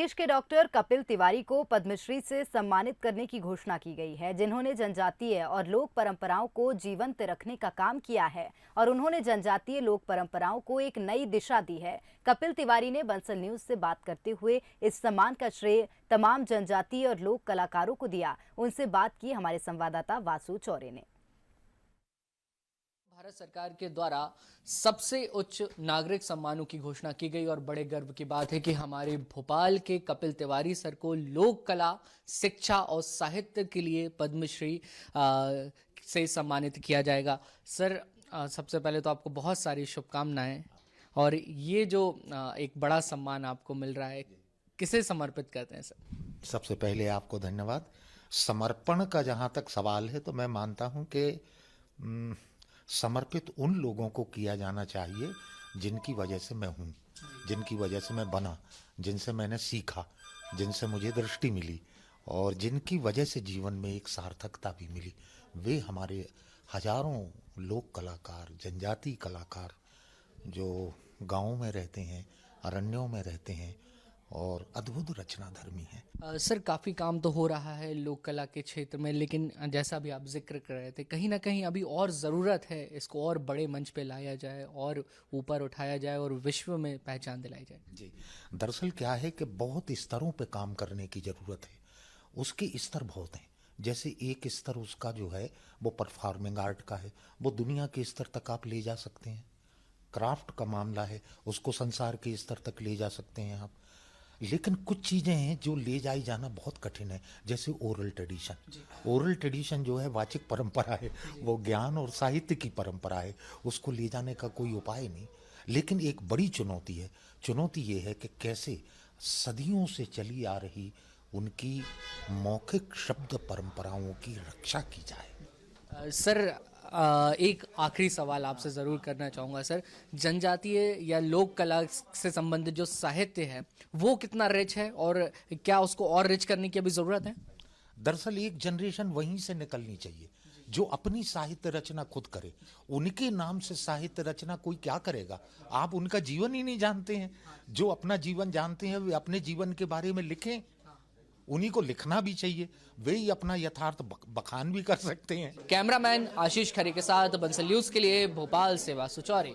देश के डॉक्टर कपिल तिवारी को पद्मश्री से सम्मानित करने की घोषणा की गई है, जिन्होंने जनजातीय और लोक परंपराओं को जीवंत रखने का काम किया है और उन्होंने जनजातीय लोक परंपराओं को एक नई दिशा दी है। कपिल तिवारी ने बंसल न्यूज से बात करते हुए इस सम्मान का श्रेय तमाम जनजातीय और लोक कलाकारों को दिया। उनसे बात की हमारे संवाददाता वासु चौरे ने। भारत सरकार के द्वारा सबसे उच्च नागरिक सम्मानों की घोषणा की गई और बड़े गर्व की बात है कि हमारे भोपाल के कपिल तिवारी सर को लोक कला, शिक्षा और साहित्य के लिए पद्मश्री से सम्मानित किया जाएगा। सर, सबसे पहले तो आपको बहुत सारी शुभकामनाएं। और ये जो एक बड़ा सम्मान आपको मिल रहा है, किसे समर्पित करते हैं सर? सबसे पहले आपको धन्यवाद। समर्पण का जहां तक सवाल है तो मैं मानता हूं कि समर्पित उन लोगों को किया जाना चाहिए जिनकी वजह से मैं हूँ, जिनकी वजह से मैं बना, जिनसे मैंने सीखा, जिनसे मुझे दृष्टि मिली और जिनकी वजह से जीवन में एक सार्थकता भी मिली। वे हमारे हजारों लोक कलाकार, जनजातीय कलाकार जो गाँवों में रहते हैं, अरण्यों में रहते हैं और अद्भुत रचनाधर्मी है। सर, काफ़ी काम तो हो रहा है लोक कला के क्षेत्र में, लेकिन जैसा भी आप जिक्र कर रहे थे, कहीं ना कहीं अभी और ज़रूरत है इसको और बड़े मंच पे लाया जाए और ऊपर उठाया जाए और विश्व में पहचान दिलाई जाए। जी, दरअसल क्या है कि बहुत स्तरों पे काम करने की ज़रूरत है। उसके स्तर बहुत हैं। जैसे एक स्तर उसका जो है वो परफॉर्मिंग आर्ट का है, वो दुनिया के स्तर तक आप ले जा सकते हैं। क्राफ्ट का मामला है, उसको संसार के स्तर तक ले जा सकते हैं आप। लेकिन कुछ चीज़ें हैं जो ले जाई जाना बहुत कठिन है, जैसे ओरल ट्रेडिशन। ओरल ट्रेडिशन जो है वाचिक परंपरा है, वो ज्ञान और साहित्य की परंपरा है, उसको ले जाने का कोई उपाय नहीं। लेकिन एक बड़ी चुनौती है। चुनौती ये है कि कैसे सदियों से चली आ रही उनकी मौखिक शब्द परंपराओं की रक्षा की जाए। सर, एक आखिरी सवाल आपसे ज़रूर करना चाहूँगा सर। जनजातीय या लोक कला से संबंधित जो साहित्य है वो कितना रिच है और क्या उसको और रिच करने की अभी ज़रूरत है? दरअसल एक जनरेशन वहीं से निकलनी चाहिए जो अपनी साहित्य रचना खुद करे। उनके नाम से साहित्य रचना कोई क्या करेगा? आप उनका जीवन ही नहीं जानते हैं। जो अपना जीवन जानते हैं वे अपने जीवन के बारे में लिखें, उन्हीं को लिखना भी चाहिए। वे ही अपना यथार्थ बखान भी कर सकते हैं। कैमरामैन आशीष खरे के साथ बंसल न्यूज़ के लिए भोपाल से वासु चौरे।